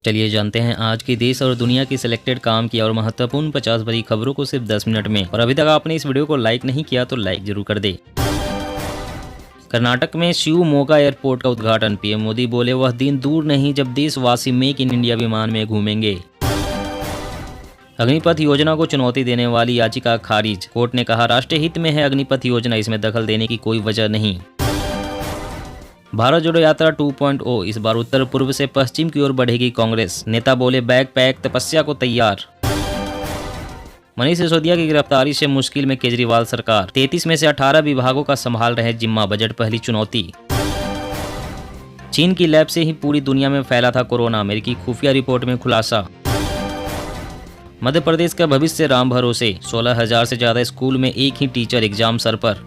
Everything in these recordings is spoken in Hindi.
चलिए जानते हैं आज की देश और दुनिया की सिलेक्टेड काम की और महत्वपूर्ण 50 बड़ी खबरों को सिर्फ 10 मिनट में। और अभी तक आपने इस वीडियो को लाइक नहीं किया तो लाइक जरूर कर दे। कर्नाटक में शिवमोगा एयरपोर्ट का उद्घाटन। पीएम मोदी बोले वह दिन दूर नहीं जब देशवासी मेक इन इंडिया विमान में घूमेंगे। अग्निपथ योजना को चुनौती देने वाली याचिका खारिज। कोर्ट ने कहा राष्ट्रीय हित में है अग्निपथ योजना, इसमें दखल देने की कोई वजह नहीं। भारत जोड़ो यात्रा 2.0 इस बार उत्तर पूर्व से पश्चिम की ओर बढ़ेगी कांग्रेस। नेता बोले बैग पैक, तपस्या को तैयार। मनीष सिसोदिया की गिरफ्तारी से मुश्किल में केजरीवाल सरकार। 33 में से 18 विभागों का संभाल रहे जिम्मा, बजट पहली चुनौती। चीन की लैब से ही पूरी दुनिया में फैला था कोरोना, अमेरिकी खुफिया रिपोर्ट में खुलासा। मध्य प्रदेश का भविष्य राम भरोसे। 16,000 से ज्यादा स्कूल में एक ही टीचर, एग्जाम सर पर।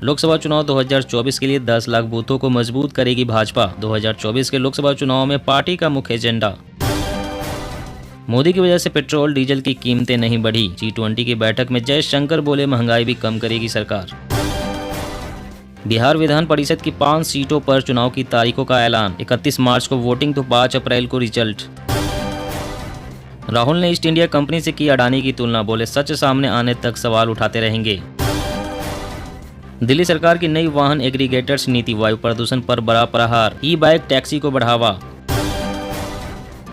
लोकसभा चुनाव 2024 के लिए 10 लाख बूथों को मजबूत करेगी भाजपा। 2024 के लोकसभा चुनाव में पार्टी का मुख्य एजेंडा। मोदी की वजह से पेट्रोल डीजल की कीमतें नहीं बढ़ी। G20 की बैठक में जयशंकर बोले महंगाई भी कम करेगी सरकार। बिहार विधान परिषद की 5 सीटों पर चुनाव की तारीखों का ऐलान। 31 मार्च को वोटिंग तो 5 अप्रैल को रिजल्ट। राहुल ने ईस्ट इंडिया कंपनी से की अडानी की तुलना, बोले सच सामने आने तक सवाल उठाते रहेंगे। दिल्ली सरकार की नई वाहन एग्रीगेटर्स नीति, वायु प्रदूषण पर बड़ा प्रहार। ई बाइक टैक्सी को बढ़ावा।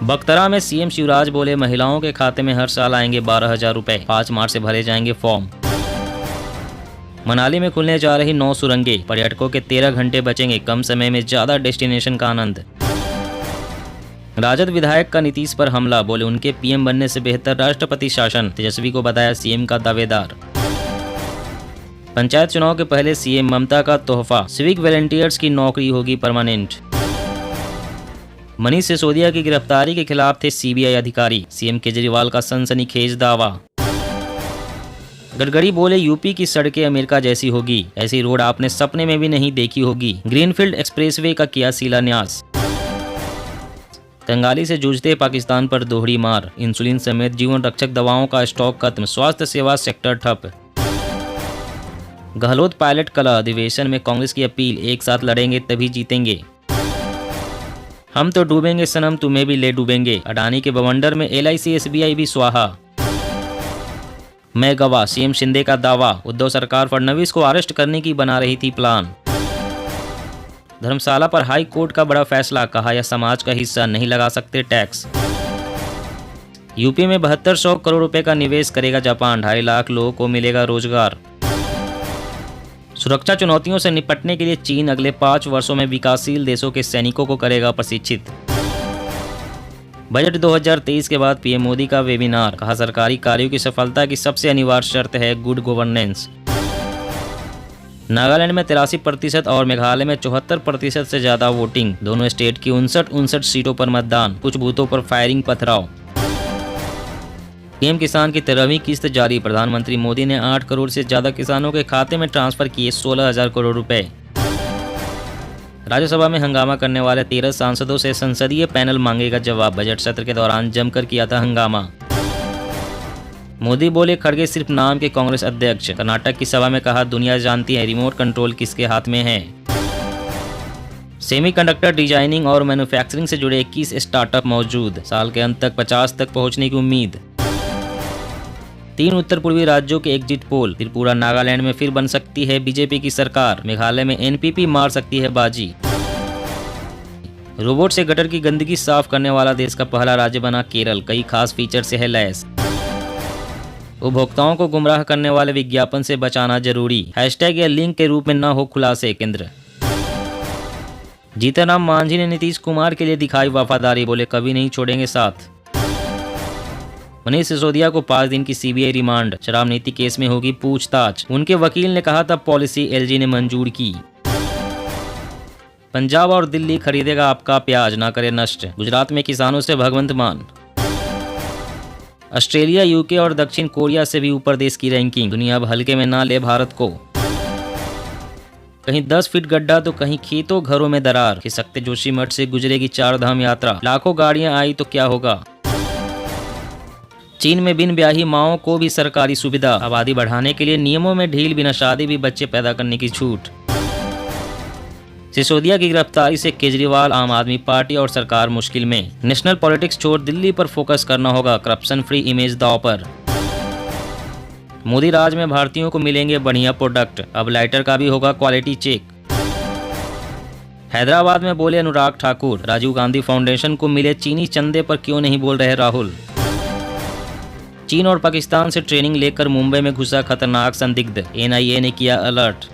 बक्तरा में सीएम शिवराज बोले महिलाओं के खाते में हर साल आएंगे 12,000 रुपए। 5 मार्च से भरे जाएंगे फॉर्म। मनाली में खुलने जा रही 9 सुरंगें, पर्यटकों के 13 घंटे बचेंगे, कम समय में ज्यादा डेस्टिनेशन का आनंद। राजद विधायक का नीतीश पर हमला, बोले उनके पीएम बनने से बेहतर राष्ट्रपति शासन। तेजस्वी को बताया सीएम का दावेदार। पंचायत चुनाव के पहले सीएम ममता का तोहफा, सिविक वॉलंटियर्स की नौकरी होगी परमानेंट। मनीष सिसोदिया की गिरफ्तारी के खिलाफ थे सीबीआई अधिकारी, सीएम केजरीवाल का सनसनीखेज दावा। गडकरी बोले यूपी की सड़कें अमेरिका जैसी होगी, ऐसी रोड आपने सपने में भी नहीं देखी होगी। ग्रीनफील्ड एक्सप्रेसवे का किया शिलान्यास। तंगाली से जूझते पाकिस्तान पर दोहरी मार, इंसुलिन समेत जीवन रक्षक दवाओं का स्टॉक खत्म, स्वास्थ्य सेवा सेक्टर ठप। गहलोत पायलट कला अधिवेशन में कांग्रेस की अपील, एक साथ लड़ेंगे तभी जीतेंगे। हम तो डूबेंगे सनम, तुम्हें भी ले डूबेंगे। अडानी के बवंडर में LIC SBI भी स्वाहा। मैं गवाह, सीएम शिंदे का दावा। उद्धव सरकार फडणवीस को अरेस्ट करने की बना रही थी प्लान। धर्मशाला पर हाई कोर्ट का बड़ा फैसला, कहा यह समाज का हिस्सा, नहीं लगा सकते टैक्स। यूपी में 7200 करोड़ रुपए का निवेश करेगा जापान, 2.5 लाख लोगों को मिलेगा रोजगार। सुरक्षा चुनौतियों से निपटने के लिए चीन अगले 5 वर्षों में विकासशील देशों के सैनिकों को करेगा प्रशिक्षित। बजट 2023 के बाद पीएम मोदी का वेबिनार, कहा सरकारी कार्यों की सफलता की सबसे अनिवार्य शर्त है गुड गवर्नेंस। नागालैंड में 83% और मेघालय में 74% से ज्यादा वोटिंग। दोनों स्टेट की 59 सीटों पर मतदान, कुछ बूथों पर फायरिंग पथराव। पीएम किसान की 13वीं किस्त जारी। प्रधानमंत्री मोदी ने 8 करोड़ से ज्यादा किसानों के खाते में ट्रांसफर किए 16,000 करोड़ रुपए। राज्यसभा में हंगामा करने वाले 13 सांसदों से संसदीय पैनल मांगेगा जवाब। बजट सत्र के दौरान जमकर किया था हंगामा। मोदी बोले खड़गे सिर्फ नाम के कांग्रेस अध्यक्ष। कर्नाटक की सभा में कहा दुनिया जानती है रिमोट कंट्रोल किसके हाथ में है। सेमीकंडक्टर डिजाइनिंग और मैन्युफैक्चरिंग से जुड़े 21 स्टार्टअप मौजूद, साल के अंत तक 50 तक पहुंचने की उम्मीद। 3 उत्तर पूर्वी राज्यों के एग्जिट पोल, त्रिपुरा नागालैंड में फिर बन सकती है बीजेपी की सरकार। मेघालय में NPP मार सकती है बाजी। रोबोट से गटर की गंदगी साफ करने वाला देश का पहला राज्य बना केरल, कई खास फीचर से है लैस। उपभोक्ताओं को गुमराह करने वाले विज्ञापन से बचाना जरूरी, हैशटैग या लिंक के रूप में न हो खुलासे। केंद्र। जीतनराम मांझी ने नीतीश कुमार के लिए दिखाई वफादारी, बोले कभी नहीं छोड़ेंगे साथ। मनीष सिसोदिया को 5 दिन की सीबीआई रिमांड, शराब नीति केस में होगी पूछताछ। उनके वकील ने कहा था पॉलिसी LG ने मंजूर की। पंजाब और दिल्ली खरीदेगा आपका प्याज, ना करे नष्ट। गुजरात में किसानों से भगवंत मान। ऑस्ट्रेलिया, यूके और दक्षिण कोरिया से भी ऊपर देश की रैंकिंग। दुनिया अब हल्के में ना ले भारत को। कहीं 10 फीट गड्ढा तो कहीं खेतों घरों में दरार। खिसकते जोशीमठ से गुजरेगी 4 धाम यात्रा, लाखों गाड़ियां आई तो क्या होगा। चीन में बिन ब्याही माओं को भी सरकारी सुविधा। आबादी बढ़ाने के लिए नियमों में ढील, बिना शादी भी बच्चे पैदा करने की छूट। सिसोदिया की गिरफ्तारी से केजरीवाल, आम आदमी पार्टी और सरकार मुश्किल में। नेशनल पॉलिटिक्स छोड़ दिल्ली पर फोकस करना होगा, करप्शन फ्री इमेज दांव पर। मोदी राज में भारतीयों को मिलेंगे बढ़िया प्रोडक्ट, अब लाइटर का भी होगा क्वालिटी चेक। हैदराबाद में बोले अनुराग ठाकुर, राजीव गांधी फाउंडेशन को मिले चीनी चंदे पर क्यों नहीं बोल रहे राहुल। चीन और पाकिस्तान से ट्रेनिंग लेकर मुंबई में घुसा खतरनाक संदिग्ध, एनआईए ने किया अलर्ट।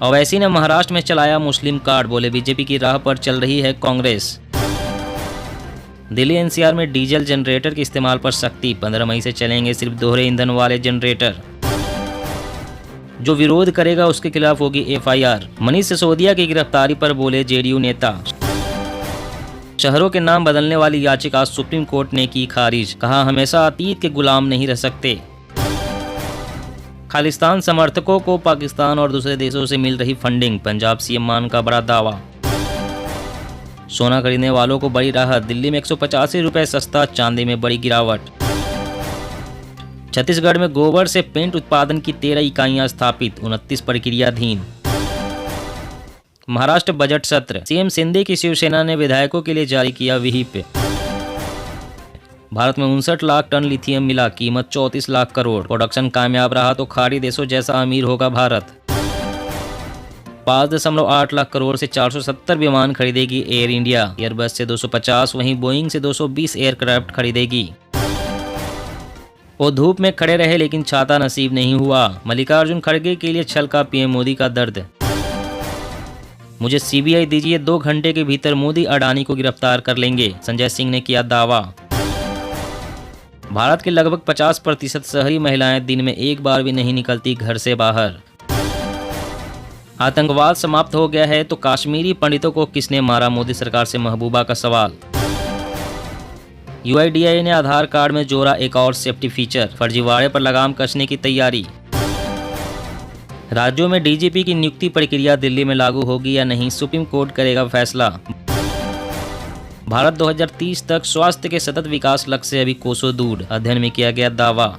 ओवैसी ने महाराष्ट्र में चलाया मुस्लिम कार्ड, बोले बीजेपी की राह पर चल रही है कांग्रेस। दिल्ली एनसीआर में डीजल जनरेटर के इस्तेमाल पर सख्ती, 15 मई से चलेंगे सिर्फ दोहरे ईंधन वाले जनरेटर। जो विरोध करेगा उसके खिलाफ होगी एफआईआर। मनीष सिसोदिया की गिरफ्तारी पर बोले जेडीयू नेता। शहरों के नाम बदलने वाली याचिका सुप्रीम कोर्ट ने की खारिज, कहा हमेशा अतीत के गुलाम नहीं रह सकते। खालिस्तान समर्थकों को पाकिस्तान और दूसरे देशों से मिल रही फंडिंग, पंजाब सीएम मान का बड़ा दावा। सोना खरीदने वालों को बड़ी राहत, दिल्ली में 185 रुपए सस्ता, चांदी में बड़ी गिरावट। छत्तीसगढ़ में गोबर से पेंट उत्पादन की 13 इकाइयां स्थापित, 29 प्रक्रियाधीन। महाराष्ट्र बजट सत्र, सीएम शिंदे की शिवसेना ने विधायकों के लिए जारी किया व्हिप। भारत में 59 लाख टन लिथियम मिला, कीमत 34 लाख करोड़। प्रोडक्शन कामयाब रहा तो खाड़ी देशों जैसा अमीर होगा भारत। 5.8 लाख करोड़ से 470 विमान खरीदेगी एयर इंडिया, एयरबस से 250, वहीं बोइंग से 220 एयरक्राफ्ट खरीदेगी। वो धूप में खड़े रहे लेकिन छाता नसीब नहीं हुआ, मल्लिकार्जुन खड़गे के लिए छल का पीएम मोदी का दर्द। मुझे सीबीआई दीजिए, 2 घंटे के भीतर मोदी अडानी को गिरफ्तार कर लेंगे, संजय सिंह ने किया दावा। भारत के लगभग 50% शहरी महिलाएं दिन में एक बार भी नहीं निकलती घर से बाहर। आतंकवाद समाप्त हो गया है तो कश्मीरी पंडितों को किसने मारा, मोदी सरकार से महबूबा का सवाल। यूआईडीएआई ने आधार कार्ड में जोड़ा एक और सेफ्टी फीचर, फर्जीवाड़े पर लगाम कसने की तैयारी। राज्यों में डीजीपी की नियुक्ति प्रक्रिया दिल्ली में लागू होगी या नहीं, सुप्रीम कोर्ट करेगा फैसला। भारत 2030 तक स्वास्थ्य के सतत विकास लक्ष्य से अभी कोसों दूर, अध्ययन में किया गया दावा।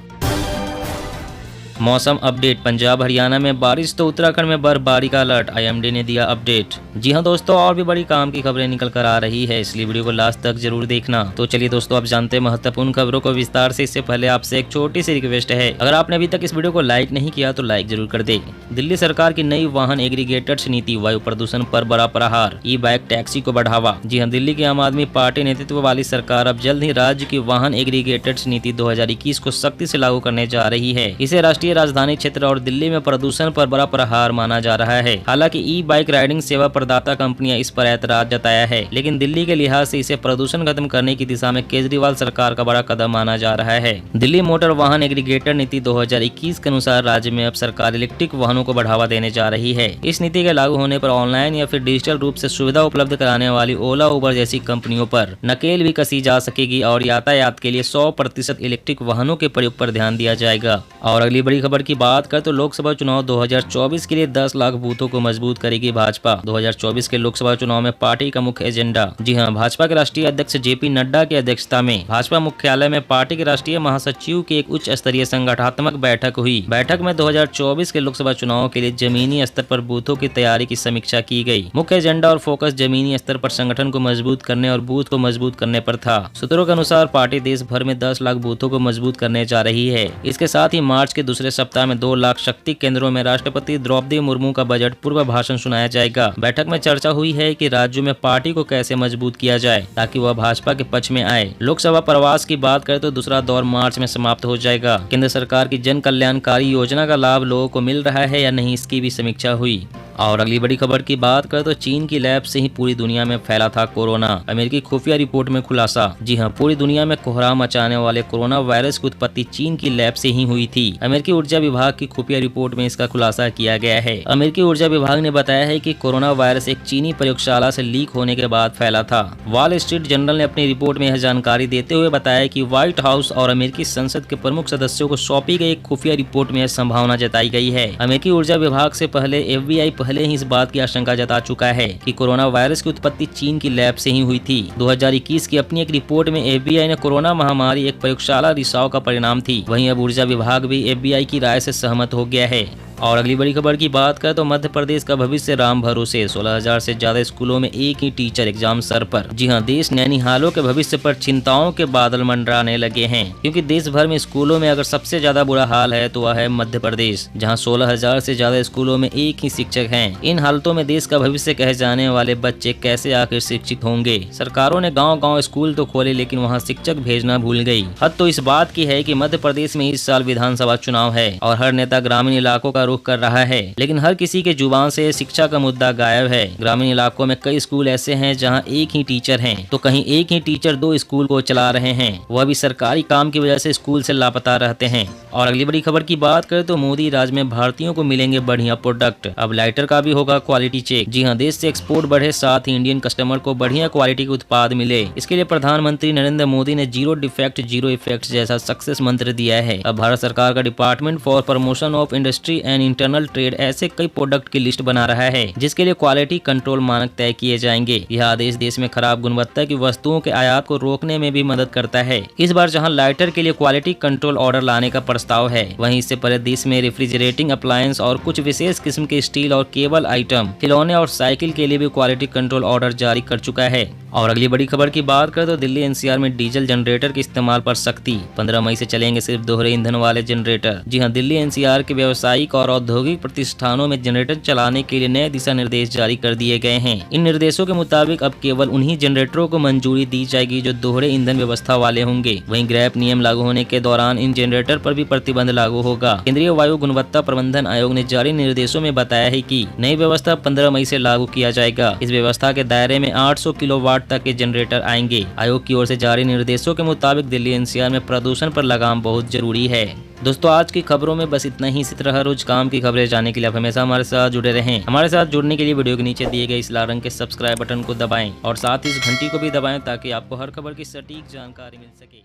मौसम अपडेट, पंजाब हरियाणा में बारिश तो उत्तराखंड में बर्फबारी का अलर्ट, आईएमडी ने दिया अपडेट। जी हां दोस्तों, और भी बड़ी काम की खबरें निकल कर आ रही है, इसलिए वीडियो को लास्ट तक जरूर देखना। तो चलिए दोस्तों, आप जानते हैं महत्वपूर्ण खबरों को विस्तार से। इससे पहले आपसे एक छोटी सी रिक्वेस्ट है, अगर आपने अभी तक इस वीडियो को लाइक नहीं किया तो लाइक जरूर कर दे। दिल्ली सरकार की नई वाहन एग्रीगेटर्स नीति, वायु प्रदूषण पर बड़ा प्रहार, ई बाइक टैक्सी को बढ़ावा। जी हाँ, दिल्ली की आम आदमी पार्टी नेतृत्व वाली सरकार अब जल्द ही राज्य की वाहन एग्रीगेटर्स नीति 2021 को सख्ती से लागू करने जा रही है। इसे राष्ट्रीय राजधानी क्षेत्र और दिल्ली में प्रदूषण पर बड़ा प्रहार माना जा रहा है। हालांकि ई बाइक राइडिंग सेवा प्रदाता कंपनियां इस पर ऐतराज जताया है, लेकिन दिल्ली के लिहाज से इसे प्रदूषण खत्म करने की दिशा में केजरीवाल सरकार का बड़ा कदम माना जा रहा है। दिल्ली मोटर वाहन एग्रीगेटर नीति 2021 के अनुसार राज्य में अब सरकार इलेक्ट्रिक वाहनों को बढ़ावा देने जा रही है। इस नीति के लागू होने पर ऑनलाइन या फिर डिजिटल रूप से सुविधा उपलब्ध कराने वाली ओला, उबर जैसी कंपनियों पर नकेल भी कसी जा सकेगी और यातायात के लिए 100% इलेक्ट्रिक वाहनों के प्रयोग पर ध्यान दिया जाएगा। और अगली बड़ी खबर की बात कर तो लोकसभा चुनाव 2024 के लिए 10 लाख बूथों को मजबूत करेगी भाजपा। 2024 के लोकसभा चुनाव में पार्टी का मुख्य एजेंडा। जी हां, भाजपा के राष्ट्रीय अध्यक्ष जेपी नड्डा की अध्यक्षता में भाजपा मुख्यालय में पार्टी के राष्ट्रीय महासचिव की एक उच्च स्तरीय संगठनात्मक बैठक हुई। बैठक में 2024 के लोकसभा चुनाव के लिए जमीनी स्तर पर बूथों की तैयारी की समीक्षा की गई। मुख्य एजेंडा और फोकस जमीनी स्तर पर संगठन को मजबूत करने और बूथ को मजबूत करने पर था। सूत्रों के अनुसार पार्टी देश भर में 10 लाख बूथों को मजबूत करने जा रही है। इसके साथ ही मार्च के दूसरे सप्ताह में 2 लाख शक्ति केंद्रों में राष्ट्रपति द्रौपदी मुर्मू का बजट पूर्व भाषण सुनाया जाएगा। बैठक में चर्चा हुई है कि राज्यों में पार्टी को कैसे मजबूत किया जाए ताकि वह भाजपा के पक्ष में आए। लोकसभा प्रवास की बात करें तो दूसरा दौर मार्च में समाप्त हो जाएगा। केंद्र सरकार की जन कल्याणकारी योजना का लाभ लोगों को मिल रहा है या नहीं, इसकी भी समीक्षा हुई। और अगली बड़ी खबर की बात करें तो चीन की लैब से ही पूरी दुनिया में फैला था कोरोना, अमेरिकी खुफिया रिपोर्ट में खुलासा। जी हां, पूरी दुनिया में कोहराम मचाने वाले कोरोना वायरस की उत्पत्ति चीन की लैब से ही हुई थी। अमेरिकी ऊर्जा विभाग की खुफिया रिपोर्ट में इसका खुलासा किया गया है। अमेरिकी ऊर्जा विभाग ने बताया है कि कोरोना वायरस एक चीनी प्रयोगशाला से लीक होने के बाद फैला था। वॉल स्ट्रीट जर्नल ने अपनी रिपोर्ट में यह जानकारी देते हुए बताया कि व्हाइट हाउस और अमेरिकी संसद के प्रमुख सदस्यों को सौंपी गई एक खुफिया रिपोर्ट में यह संभावना जताई गई है। अमेरिकी ऊर्जा विभाग से पहले FBI पहले ही इस बात की आशंका जता चुका है कि कोरोना वायरस की उत्पत्ति चीन की लैब से ही हुई थी। 2021 की अपनी एक रिपोर्ट में FBI ने कोरोना महामारी एक प्रयोगशाला रिसाव का परिणाम थी। वहीं अब ऊर्जा विभाग भी FBI की राय से सहमत हो गया है। और अगली बड़ी खबर की बात करें तो मध्य प्रदेश का भविष्य राम भरोसे, 16,000 से ज्यादा स्कूलों में एक ही टीचर एग्जाम सर पर। जी हां, देश नैनीहालों के भविष्य पर चिंताओं के बादल मंडराने लगे हैं, क्योंकि देश भर में स्कूलों में अगर सबसे ज्यादा बुरा हाल है तो वह है मध्य प्रदेश, जहां 16,000 से ज्यादा स्कूलों में एक ही शिक्षक हैं। इन हालतों में देश का भविष्य कहे जाने वाले बच्चे कैसे आखिर शिक्षित होंगे। सरकारों ने गाँव-गाँव स्कूल तो खोले, लेकिन वहाँ शिक्षक भेजना भूल गयी। हद तो इस बात की है कि मध्य प्रदेश में इस साल विधानसभा चुनाव है और हर नेता ग्रामीण इलाकों का रुख कर रहा है, लेकिन हर किसी के जुबान से शिक्षा का मुद्दा गायब है। ग्रामीण इलाकों में कई स्कूल ऐसे हैं जहां एक ही टीचर हैं, तो कहीं एक ही टीचर 2 स्कूल को चला रहे हैं, वह भी सरकारी काम की वजह से स्कूल से लापता रहते हैं। और अगली बड़ी खबर की बात करें तो मोदी राज में भारतीयों को मिलेंगे बढ़िया प्रोडक्ट, अब लाइटर का भी होगा क्वालिटी चेक। जी हाँ, देश से एक्सपोर्ट बढ़े, साथ ही इंडियन कस्टमर को बढ़िया क्वालिटी के उत्पाद मिले। इसके लिए प्रधानमंत्री नरेंद्र मोदी ने जीरो डिफेक्ट जीरो इफेक्ट जैसा सक्सेस मंत्र दिया है। अब भारत सरकार का department for promotion of industry and internal trade ऐसे कई प्रोडक्ट की लिस्ट बना रहा है, जिसके लिए क्वालिटी कंट्रोल मानक तय किए जाएंगे। यह आदेश देश में खराब गुणवत्ता की वस्तुओं के आयात को रोकने में भी मदद करता है। इस बार जहां लाइटर के लिए क्वालिटी कंट्रोल ऑर्डर लाने का प्रस्ताव है, वहीं इससे पहले देश में रेफ्रिजरेटिंग अप्लायंस और कुछ विशेष किस्म के स्टील और केबल आइटम, खिलौने और साइकिल के लिए भी क्वालिटी कंट्रोल ऑर्डर जारी कर चुका है। और अगली बड़ी खबर की बात करें तो दिल्ली एनसीआर में डीजल जनरेटर के इस्तेमाल पर सख्ती, 15 मई से चलेंगे सिर्फ दोहरे ईंधन वाले जनरेटर। जी हां, दिल्ली एनसीआर के व्यावसायिक और औद्योगिक प्रतिष्ठानों में जनरेटर चलाने के लिए नए दिशा निर्देश जारी कर दिए गए हैं। इन निर्देशों के मुताबिक अब केवल उन्हीं जनरेटरों को मंजूरी दी जाएगी जो दोहरे ईंधन व्यवस्था वाले होंगे। वहीं ग्रैप नियम लागू होने के दौरान इन जनरेटर पर भी प्रतिबंध लागू होगा। केंद्रीय वायु गुणवत्ता प्रबंधन आयोग ने जारी निर्देशों में बताया है कि नई व्यवस्था 15 मई से लागू किया जाएगा। इस व्यवस्था के दायरे में 800 किलोवाट तक के जनरेटर आएंगे। आयोग की ओर से जारी निर्देशों के मुताबिक दिल्ली एनसीआर में प्रदूषण पर लगाम बहुत जरूरी है। दोस्तों, आज की खबरों में बस इतना ही। इसी तरह रोज काम की खबरें जानने के लिए आप हमेशा हमारे साथ जुड़े रहें। हमारे साथ जुड़ने के लिए वीडियो के नीचे दिए गए इस लाल रंग के सब्सक्राइब बटन को दबाएं और साथ ही इस घंटी को भी दबाएं, ताकि आपको हर खबर की सटीक जानकारी मिल सके।